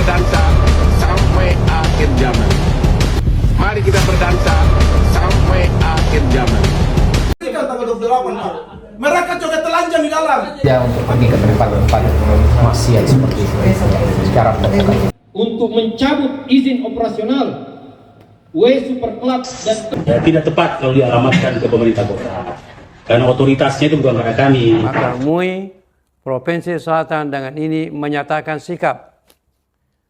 berdansa sampai akhir zaman. Mari kita berdansa sampai akhir zaman. Tanggal 28, Pak. Mereka juga telanjang di dalam. Ya, untuk pergi ke tempat-tempat maksiat seperti itu secara protokol. Untuk mencabut izin operasional W Super Club dan tidak tepat kalau dialamatkan ke pemerintah kota, karena otoritasnya itu bukan karena kami. Maka MUI Provinsi Selatan dengan ini menyatakan sikap.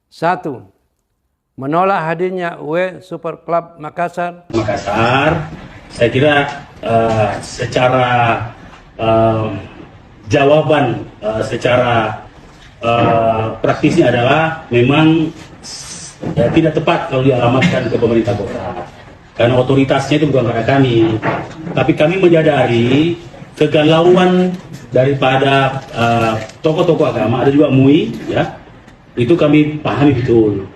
1. Menolak hadirnya W Super Club Makassar. Saya kira secara jawaban secara praktisnya adalah memang tidak tepat kalau dialamatkan ke pemerintah kota, karena otoritasnya itu bukan karena kami, tapi kami menyadari kegalauan daripada tokoh-tokoh agama, ada juga MUI, ya, itu kami pahami betul.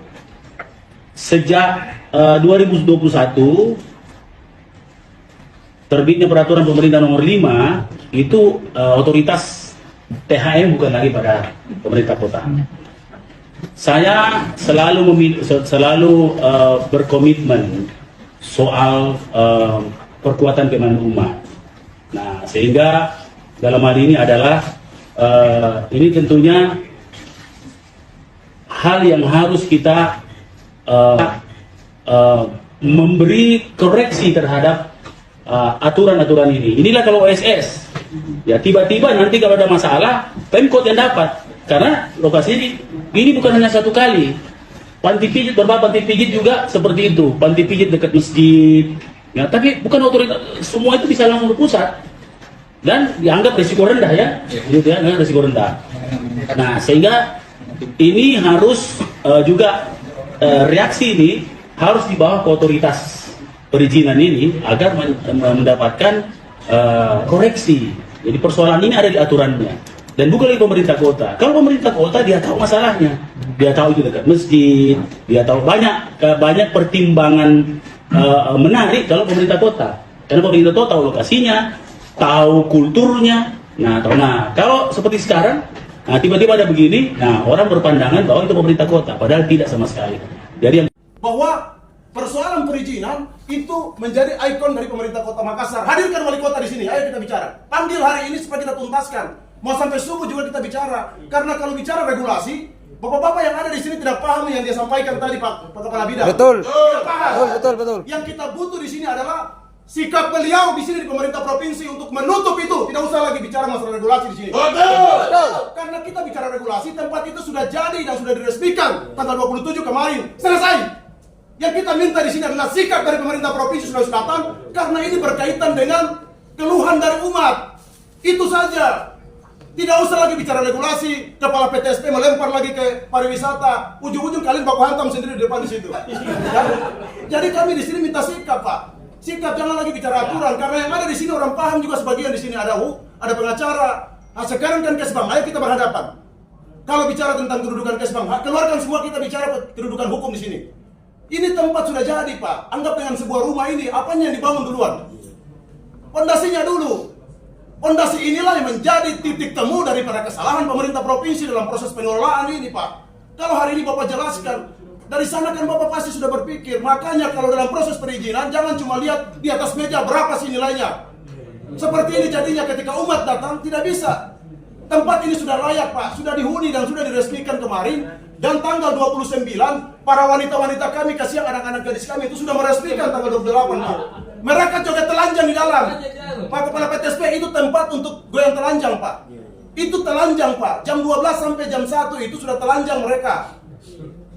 Sejak 2021 terbitnya peraturan pemerintah nomor 5, itu otoritas THM bukan lagi pada pemerintah kota. Saya selalu berkomitmen soal perkuatan keamanan umat. Nah, sehingga dalam hal ini adalah ini tentunya hal yang harus kita memberi koreksi terhadap aturan-aturan ini. Inilah kalau OSS, ya tiba-tiba nanti kalau ada masalah, Pemkot yang dapat, karena lokasi ini bukan hanya satu kali. Panti pijit, beberapa panti pijit juga seperti itu, panti pijit dekat masjid. Ya, tapi bukan otoritas, semua itu bisa langsung ke pusat dan dianggap risiko rendah, ya, gitu ya, risiko rendah. Nah, sehingga ini harus juga reaksi ini harus di bawah otoritas perizinan ini agar mendapatkan koreksi. Jadi persoalan ini ada di aturannya dan bukan lagi pemerintah kota. Kalau pemerintah kota dia tahu masalahnya, dia tahu itu dekat masjid, dia tahu banyak pertimbangan menarik kalau pemerintah kota. Karena pemerintah kota tahu lokasinya, tahu kulturnya. Nah, kalau seperti sekarang, nah tiba-tiba ada begini, nah orang berpandangan bahwa itu pemerintah kota, padahal tidak sama sekali. Jadi yang Bahwa persoalan perizinan itu menjadi ikon dari pemerintah Kota Makassar. Hadirkan wali kota di sini, ayo kita bicara. Panggil hari ini supaya kita tuntaskan. Mau sampai subuh juga kita bicara. Karena kalau bicara regulasi, bapak-bapak yang ada di sini tidak paham yang dia sampaikan tadi, Pak Kepala Bidang. Betul. Tidak paham. Betul. Yang kita butuh di sini adalah sikap beliau di sini di pemerintah provinsi untuk menutup itu. Tidak usah lagi bicara masalah regulasi di sini. Betul. Karena kita bicara regulasi, tempat itu sudah jadi dan sudah diresmikan tanggal 27 kemarin. Selesai. Yang kita minta di sini adalah sikap dari pemerintah provinsi Sulawesi Selatan, karena ini berkaitan dengan keluhan dari umat. Itu saja. Tidak usah lagi bicara regulasi. Kepala PTSP melempar lagi ke pariwisata. Ujung-ujung kalian baku hantam sendiri di depan di situ. Ya? Jadi kami di sini minta sikap, Pak. Sikap, jangan lagi bicara aturan, karena yang ada di sini orang paham juga sebagian di sini ada pengacara. Nah, sekarang kan Kesbang, ayo kita berhadapan. Kalau bicara tentang kedudukan Kesbang, keluarkan semua, kita bicara kedudukan hukum di sini. Ini tempat sudah jadi, Pak. Anggap dengan sebuah rumah ini, apanya yang dibangun duluan? Pondasinya dulu. Pondasi inilah yang menjadi titik temu daripada kesalahan pemerintah provinsi dalam proses pengelolaan ini, Pak. Kalau hari ini Bapak jelaskan, dari sana kan Bapak pasti sudah berpikir. Makanya kalau dalam proses perizinan, jangan cuma lihat di atas meja berapa sih nilainya. Seperti ini jadinya ketika umat datang, tidak bisa. Tempat ini sudah layak, Pak. Sudah dihuni dan sudah diresmikan kemarin. Dan tanggal 29, para wanita-wanita kami, kasihan anak-anak gadis kami itu sudah meresmikan tanggal 28, Pak. Mereka juga telanjang di dalam. Pak Kepala PTSP, itu tempat untuk goyang telanjang, Pak. Itu telanjang, Pak. Jam 12 sampai jam 1 itu sudah telanjang mereka.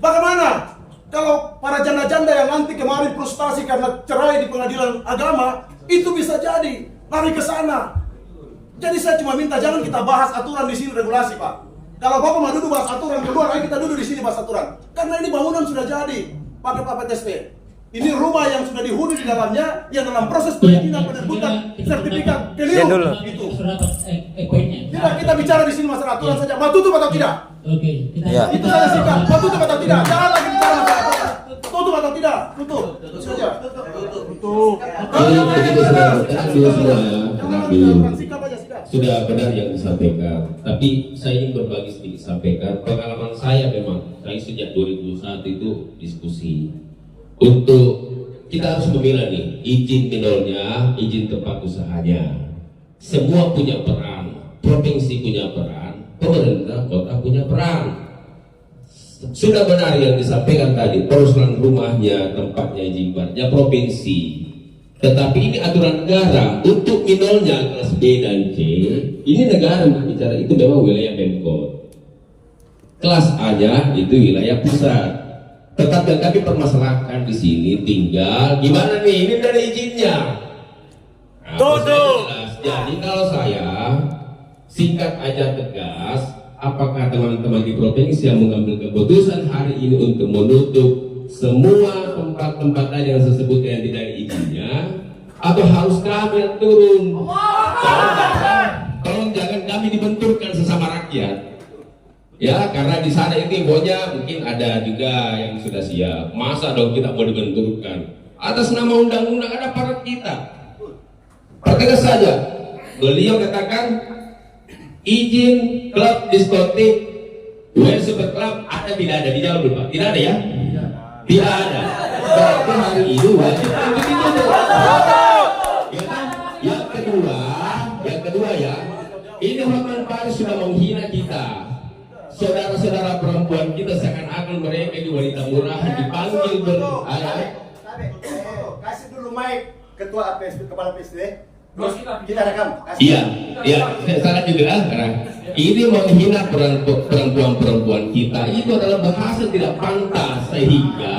Bagaimana kalau para janda-janda yang nanti kemarin frustasi karena cerai di pengadilan agama, itu bisa jadi lari ke sana. Jadi saya cuma minta jangan kita bahas aturan di sini, regulasi, Pak. Kalau Bapak mau duduk bahas aturan keluar, ayo kita duduk di sini bahas aturan. Karena ini bangunan sudah jadi, pakai Pak PTSP. Ini rumah yang sudah dihuni di dalamnya, yang dalam proses perizinan penerbitan sertifikat keliru. Itu. Tidak, kita bicara di sini masalah aturan saja. Mau tutup atau tidak? Oke. Itu saja sikap. Mau tutup atau tidak? Jangan lagi bicara masalah aturan. Tutup atau tidak? Tutup. Itu saja. Tutup. Sudah benar yang disampaikan, tapi saya ingin berbagi sedikit sampaikan pengalaman saya memang memang saya sejak 2001 itu diskusi untuk kita harus memilah nih izin minornya, izin tempat usahanya. Semua punya peran, provinsi punya peran, pemerintah kota punya peran. Sudah benar yang disampaikan tadi, persoalan rumahnya, tempatnya, izin barnya provinsi. Tetapi ini aturan negara untuk minornya kelas B dan C. Ini negara berbicara, itu memang wilayah Pemkot. Kelas A-nya itu wilayah pusat. Tetapi kami permasalahkan di sini tinggal gimana nih? Ini dari izinnya. Jadi kalau saya singkat aja tegas, apakah teman-teman di provinsi yang mengambil keputusan hari ini untuk menutup semua tempat-tempat tadi yang saya sebutkan yang tidak ada izinnya, atau harus kami yang turun? Tolong jangan kami dibenturkan sesama rakyat. Ya, karena di sana itu infonya mungkin ada juga yang sudah siap. Masa dong kita mau dibenturkan? Atas nama undang-undang ada aparat kita. Pertegas saja. Beliau katakan izin klub diskotik WS Super Club ada tidak ada? Dijawab dulu Pak. Tidak ada ya? Tidak ada. Berarti hari ini wajib untuk ditutup. Yang kedua ya, ini Hotman Paris sudah menghina kita. Saudara-saudara perempuan kita seakan-akan mereka di wanita murahan dipanggil Kasih dulu mic ketua APSD, kepala PSD. Kita rekam. Iya, saya salah juga karena ini menghina perempuan-perempuan kita. Itu adalah bahasa tidak pantas sehingga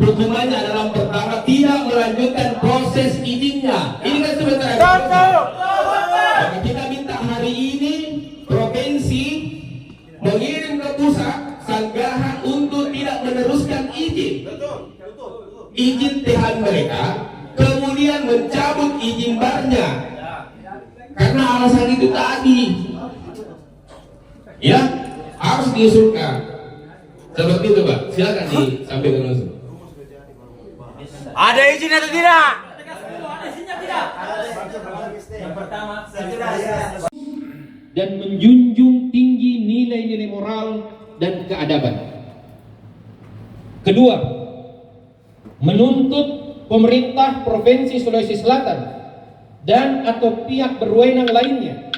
hukumannya adalah pertama tidak melanjutkan proses izinnya. Ini kan sebentar. Maka kita minta hari ini provinsi mengirim ke pusat sanggahan untuk tidak meneruskan izin THN mereka, kemudian mencabut izin barnya karena alasan itu tadi ya harus diusulkan seperti itu Pak. Silakan disampaikan langsung. Ada izin atau tidak? Dan menjunjung tinggi nilai-nilai moral dan keadaban. Kedua, menuntut pemerintah Provinsi Sulawesi Selatan dan atau pihak berwenang lainnya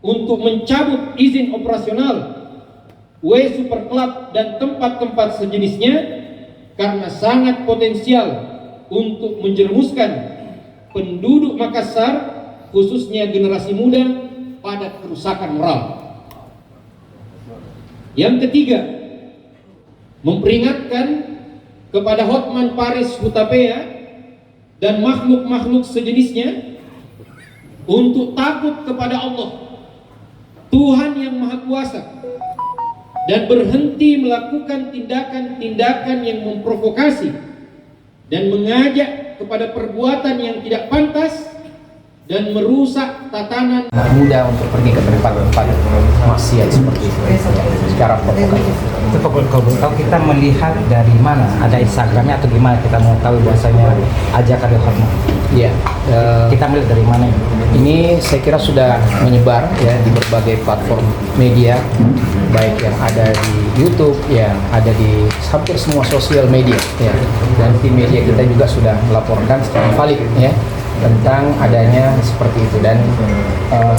untuk mencabut izin operasional W Super Club dan tempat-tempat sejenisnya karena sangat potensial untuk menjerumuskan penduduk Makassar khususnya generasi muda pada kerusakan moral. Yang ketiga, memperingatkan kepada Hotman Paris Hutapea dan makhluk-makhluk sejenisnya untuk takut kepada Allah, Tuhan yang Maha Kuasa, dan berhenti melakukan tindakan-tindakan yang memprovokasi dan mengajak kepada perbuatan yang tidak pantas dan merusak tatanan mudah untuk pergi ke tempat-tempat maksiat seperti itu secara provokatif. Itu kalau kita melihat dari mana, ada Instagramnya atau gimana kita mau tahu bahasanya ajakan Hotman? Iya, kita melihat dari mana? Ini saya kira sudah menyebar ya di berbagai platform media, baik yang ada di YouTube, yang ada di hampir semua sosial media ya. Dan tim media kita juga sudah melaporkan secara valid ya tentang adanya seperti itu, dan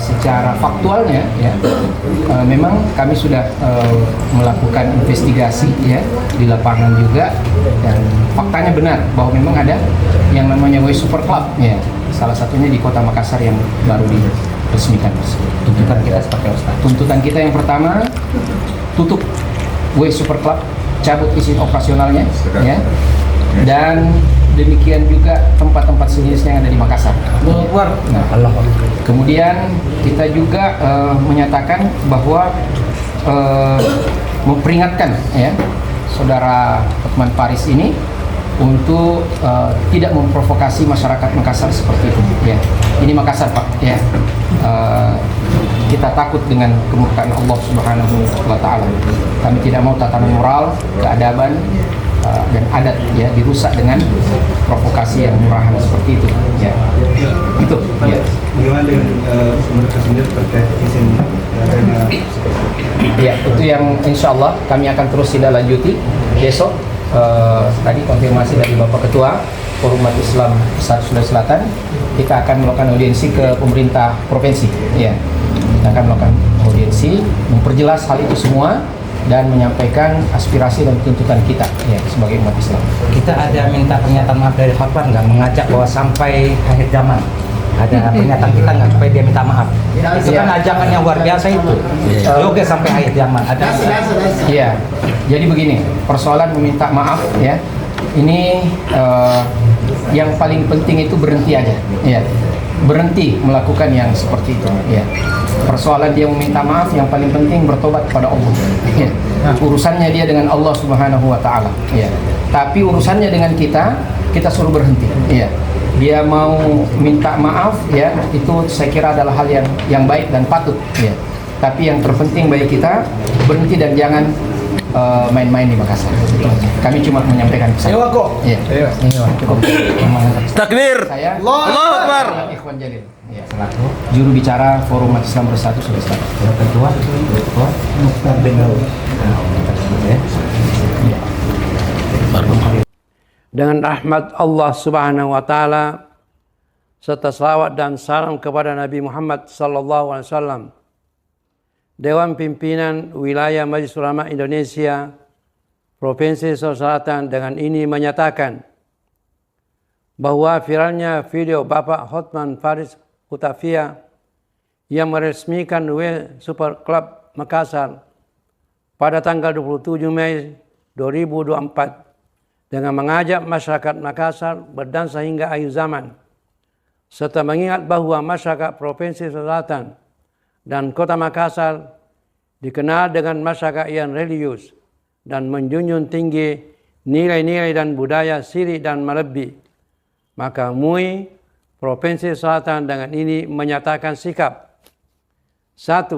secara faktualnya ya memang kami sudah melakukan investigasi ya di lapangan juga, dan faktanya benar bahwa memang ada yang namanya W Super Club ya, salah satunya di Kota Makassar yang baru diresmikan. Tuntutan kita seperti apa? Tuntutan kita yang pertama, tutup W Super Club, cabut izin operasionalnya ya, dan demikian juga tempat-tempat sejenisnya yang ada di Makassar. Nah, kemudian kita juga menyatakan bahwa memperingatkan ya saudara Hotman Paris ini untuk tidak memprovokasi masyarakat Makassar seperti itu ya. Ini Makassar Pak ya. Kita takut dengan kemurkaan Allah Subhanahu wa taala. Kami tidak mau tatanan moral, keadaban dan adat ya dirusak dengan provokasi yang murahan seperti itu ya. Itu ya. Bagaimana dengan mereka sendiri terkait izin Ya, itu yang insya Allah kami akan terus tindak lanjuti besok. Tadi konfirmasi dari Bapak Ketua Forum Umat Islam Sulawesi Selatan, kita akan melakukan audiensi ke pemerintah provinsi. Ya, kita akan melakukan audiensi, memperjelas hal itu semua dan menyampaikan aspirasi dan tuntutan kita ya sebagai umat Islam. Kita ada minta pernyataan maaf dari Khotbah nggak, mengajak bahwa sampai akhir zaman ada pernyataan kita nggak supaya dia minta maaf. Itu kan ajakan yang luar biasa itu. Oke, sampai akhir zaman ada. Iya. Jadi begini, persoalan meminta maaf ya. Ini yang paling penting itu berhenti aja. Ya. Berhenti melakukan yang seperti itu ya. Persoalan dia meminta maaf, yang paling penting bertobat kepada Allah ya. Urusannya dia dengan Allah Subhanahu wa taala ya. Tapi urusannya dengan kita suruh berhenti ya. Dia mau minta maaf ya, itu saya kira adalah hal yang baik dan patut ya. Tapi yang terpenting bagi kita berhenti dan jangan main-main di Makassar. Kami cuma menyampaikan pesan. Iya. Cukup. Takbir. Saya Allahu Akbar. Ikhwan Jalil. Ya, selaku juru bicara Forum Umat Islam Bersatu Sulawesi Selatan. Ketua Mukhtar bin Dengan rahmat Allah Subhanahu wa taala serta salawat dan salam kepada Nabi Muhammad sallallahu alaihi wasallam. Dewan Pimpinan Wilayah Majelis Ulama Indonesia Provinsi Sulawesi Selatan dengan ini menyatakan bahwa viralnya video Bapak Hotman Paris Hutapea yang meresmikan W Super Club Makassar pada tanggal 27 Mei 2024 dengan mengajak masyarakat Makassar berdansa hingga akhir zaman, serta mengingat bahwa masyarakat Provinsi Sulawesi Selatan dan Kota Makassar dikenal dengan masyarakat yang religius dan menjunjung tinggi nilai-nilai dan budaya Siri dan Malebi, maka MUI Provinsi Selatan dengan ini menyatakan sikap. 1.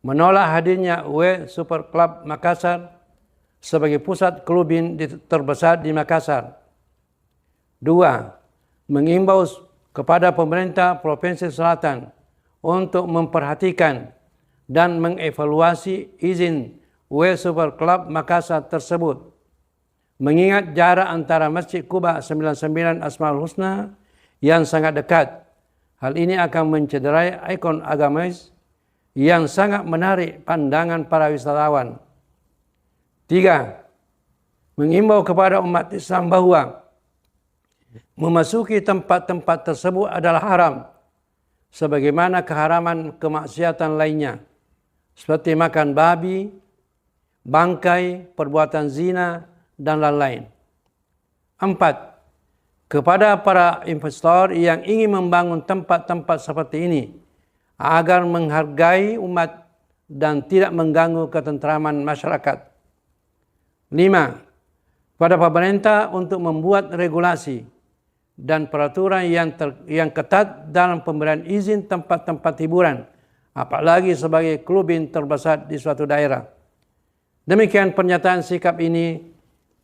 Menolak hadirnya W Super Club Makassar sebagai pusat klubin terbesar di Makassar. 2. Mengimbau kepada pemerintah Provinsi Selatan untuk memperhatikan dan mengevaluasi izin W Super Club Makassar tersebut, mengingat jarak antara Masjid Quba 99 Asmaul Husna yang sangat dekat. Hal ini akan mencederai ikon agamis yang sangat menarik pandangan para wisatawan. 3. Mengimbau kepada umat Islam bahwa memasuki tempat-tempat tersebut adalah haram, sebagaimana keharaman kemaksiatan lainnya, seperti makan babi, bangkai, perbuatan zina, dan lain-lain. 4. Kepada para investor yang ingin membangun tempat-tempat seperti ini, agar menghargai umat dan tidak mengganggu ketentraman masyarakat. 5. Pada pemerintah untuk membuat regulasi dan peraturan yang ketat dalam pemberian izin tempat-tempat hiburan, apalagi sebagai klubin terbesar di suatu daerah. Demikian pernyataan sikap ini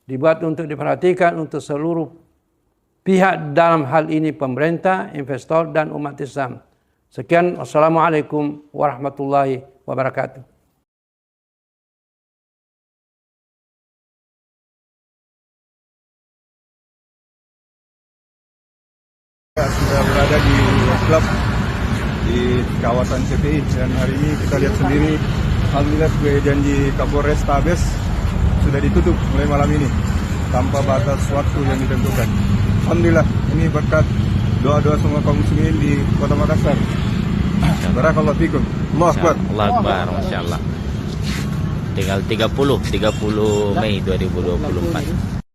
dibuat untuk diperhatikan untuk seluruh pihak, dalam hal ini pemerintah, investor, dan umat Islam. Sekian, wassalamualaikum warahmatullahi wabarakatuh. Sudah berada di klub di kawasan CPI, dan hari ini kita lihat sendiri, alhamdulillah sesuai janji Kapolres Tabes sudah ditutup mulai malam ini tanpa batas waktu yang ditentukan. Alhamdulillah, ini berkat doa-doa semua kaum muslimin di Kota Makassar. Barakallahu fikum. Allahu Akbar. Allahu Akbar, Masya Allah. Tinggal 30 Mei 2024.